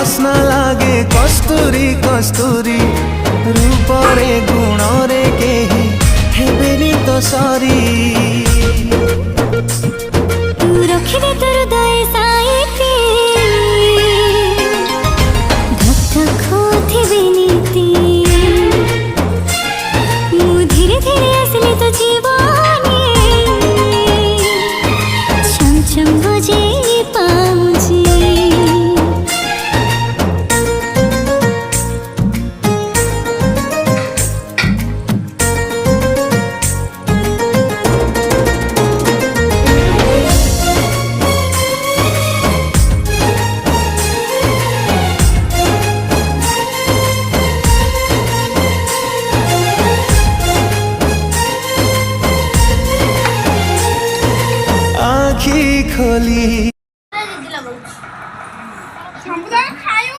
बास्ना लागे कस्तूरी कस्तूरी रूपरे गुणरे केही हेबेनी तो सरी तू रखिदे तोर दय साइती धक धक होथिबे नीति मु धीरे धीरे आसले तो जीवने छम छम बजे पाउजी आँखी खोली